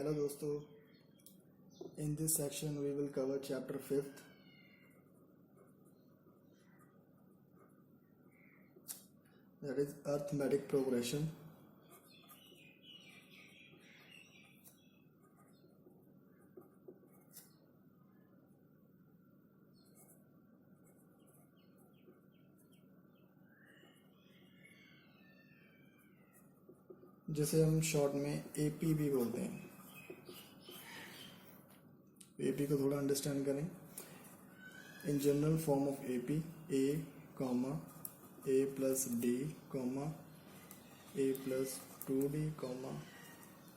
Hello दोस्तों, in this section we will cover chapter 5th, that is arithmetic progression. जिसे हम short में AP भी बोलते हैं। एपी को थोड़ा अंडरस्टैंड करें। In general form of AP a comma a plus d comma a plus 2d comma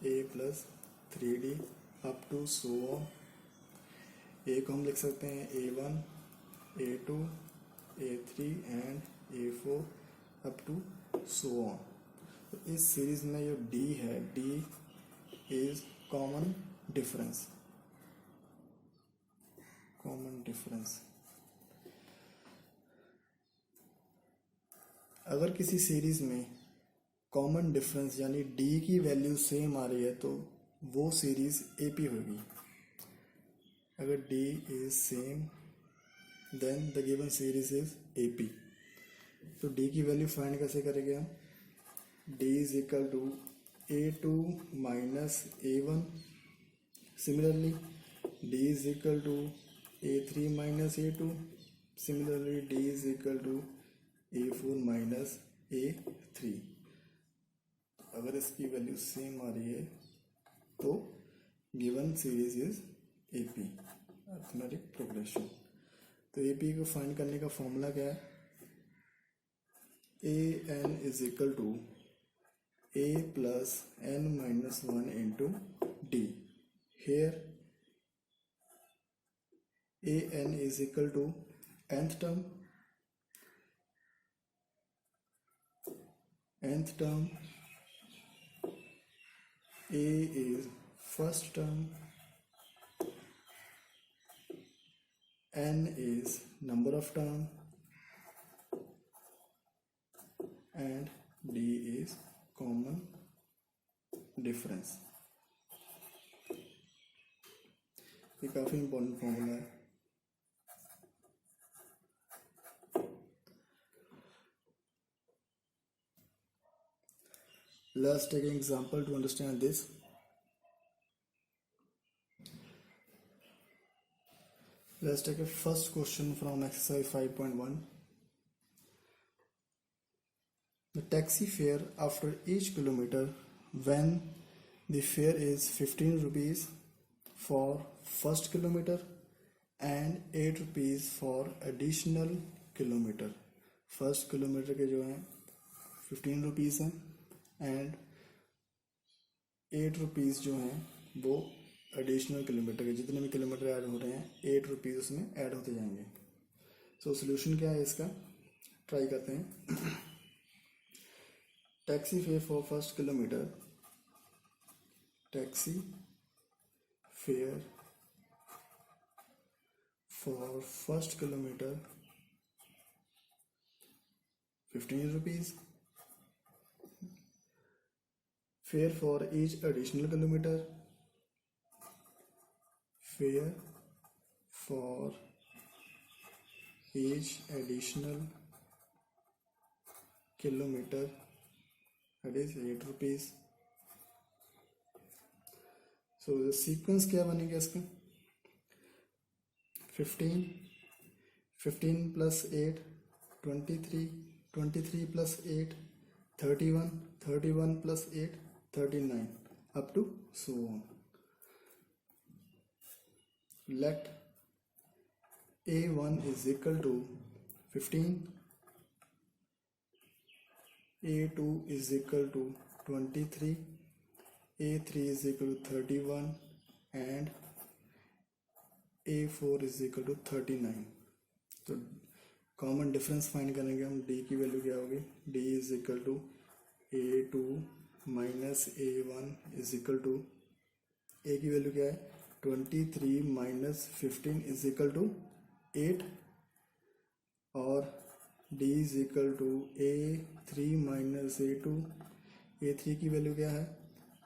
a plus 3d up to so on. A को हम लिख सकते हैं A1, A2, A3 and A4 up to so on. तो इस series में जो D है, D इज कॉमन डिफरेंस। अगर किसी सीरीज में कॉमन डिफरेंस यानी D की वैल्यू सेम आ रही है तो वो सीरीज AP होगी। अगर D is same then the given series is AP। तो D की वैल्यू फाइंड कैसे करेंगे हम? D is equal to A2 minus A1। Similarly D is equal to A3 minus A2। Similarly D is equal to A4 minus A3। अगर इसकी value same आ रही है तो given series is AP, arithmetic progression. तो AP को find करने का फॉर्मूला क्या है? AN is equal to A plus n minus 1 into D. Here AN is equal to nth term. Nth term A is first term, n is number of term and D is common difference. ये काफी important formula है। Let's take an example to understand this. Let's take a first question from exercise 5.1. The taxi fare after each kilometer when the fare is 15 rupees for first kilometer and 8 rupees for additional kilometer. First kilometre के जो हैं 15 rupees हैं and 8 rupees जो हैं वो additional kilometre के, जितने भी किलोमीटर ऐड हो रहे हैं 8 रुपीज़ उसमें ऐड होते जाएंगे। सो सोल्यूशन क्या है इसका, ट्राई करते हैं। Taxi fare for first kilometre, taxi fare for first kilometre 15 rupees. Fair for each additional kilometre, fair for each additional kilometre that is 8 rupees. So the sequence क्या बनेगा इसका? 15 plus 8 23, 23 plus 8 31 plus 8 39 up to so on. Let A1 is equal to 15, A2 is equal to 23, A3 is equal to 31 and A4 is equal to 39. तो common difference find करेंगे हम। D की value क्या होगी? D is equal to A2 minus A1 is equal to, A की value क्या है? 23 minus 15 is equal to 8 और D is equal to A3 minus A2। A3 की वैल्यू क्या है?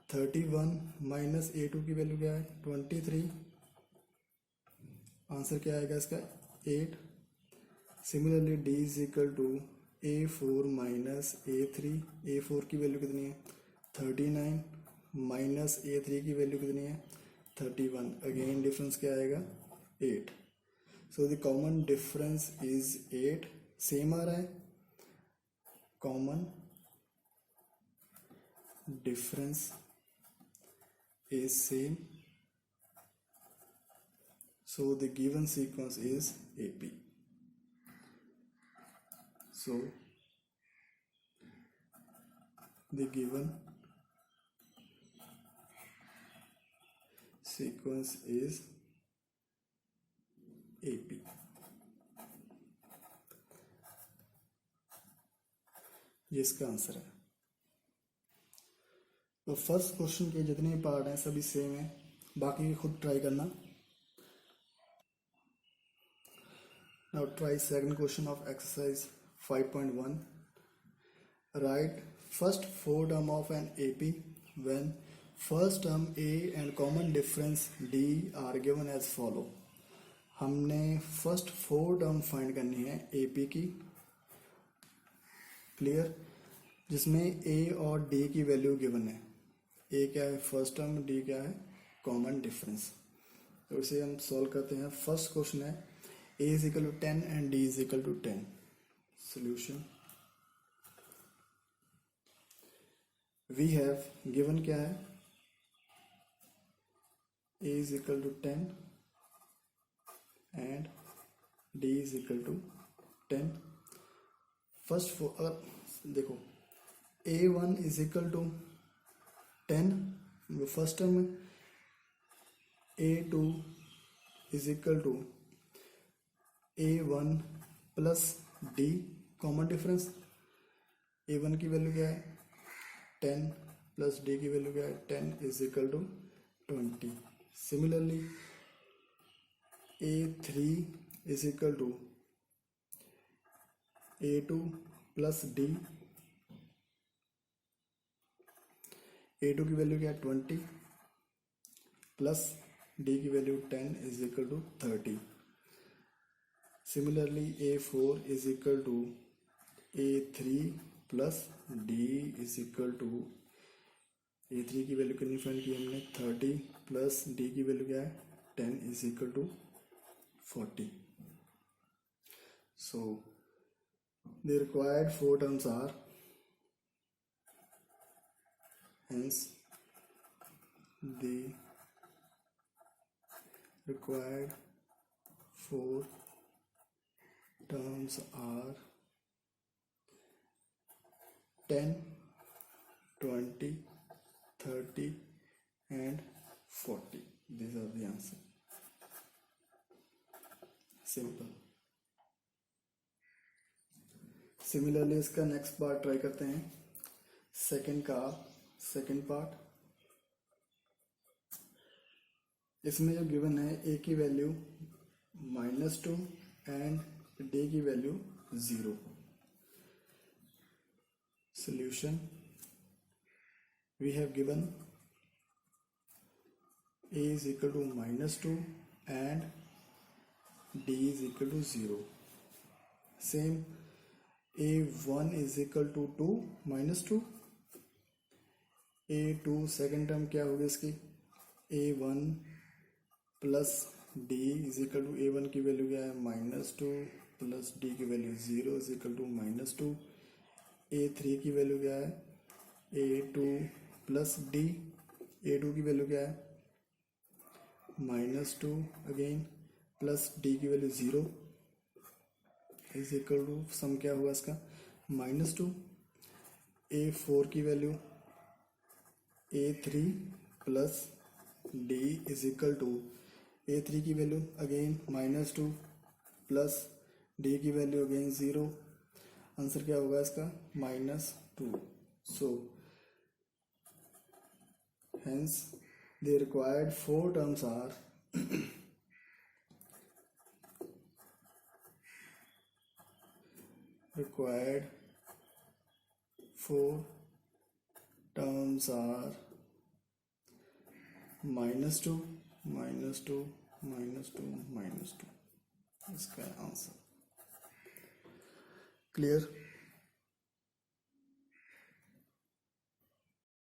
31 माइनस A2 की वैल्यू क्या है 23, आंसर क्या आएगा इसका 8। Similarly D is equal to A4 minus A3, A4 की वैल्यू कितनी है 39 माइनस A3 की वैल्यू कितनी है 31, अगेन डिफरेंस क्या आएगा 8। So the common difference is 8, same आ रहा है, common difference is same, so the given sequence is AP. So the given sequence is AP. ये इसका आंसर है। तो फर्स्ट क्वेश्चन के जितने पार्ट हैं सभी सेम हैं, बाकी खुद ट्राई करना। Now try second question of exercise 5.1। Right first four term of an AP when first term A and common difference D are given as follow. हमने फर्स्ट फोर टर्म फाइंड करनी है AP की, clear, जिसमें ए और D की value given है। ए क्या है फर्स्ट टर्म, डी क्या है कॉमन डिफरेंस। तो इसे हम सॉल्व करते हैं। फर्स्ट क्वेश्चन है a is equal to 10 and D is equal to 10। Solution we have given क्या है a is equal to 10 and D is equal to 10। First देखो A1 is equal to 10 first term में, A2 is equal to A1 plus D common difference. A1 की value क्या है 10 plus D की value क्या है 10 is equal to 20। Similarly A3 is equal to A2 plus D, A2 की value क्या है 20 प्लस D की value 10 is equal to 30। Similarly A4 is equal to A3 plus D is equal to A3 की value कितनी find की हमने 30 plus D की value क्या है 10 is equal to 40। So the required four terms are, hence the required four terms are 10, 20, 30 and 40. These are the answer. Simple. Similarly इसका next part try करते हैं। सेकेंड पार्ट, इसमें जो गिवन है A की वैल्यू -2 एंड डी की value 0। Solution we have given A is equal to -2 and D is equal to 0। Same A1 is equal to 2 -2, A2 second term क्या होगी इसकी A1 plus D is equal to A1 की value क्या है -2 plus D की value 0 is equal to -2। A3 की value क्या है A2 प्लस D, A2 की वैल्यू क्या है -2 अगेन प्लस D की value 0 is equal to sum क्या हुआ इसका -2। A4 की value A3 plus D is equal to A3 की वैल्यू अगेन -2 प्लस D की वैल्यू अगेन 0। आंसर क्या होगा इसका -2। So hence the required four terms are required four terms are -2 -2 -2 -2, इसका आंसर। क्लियर।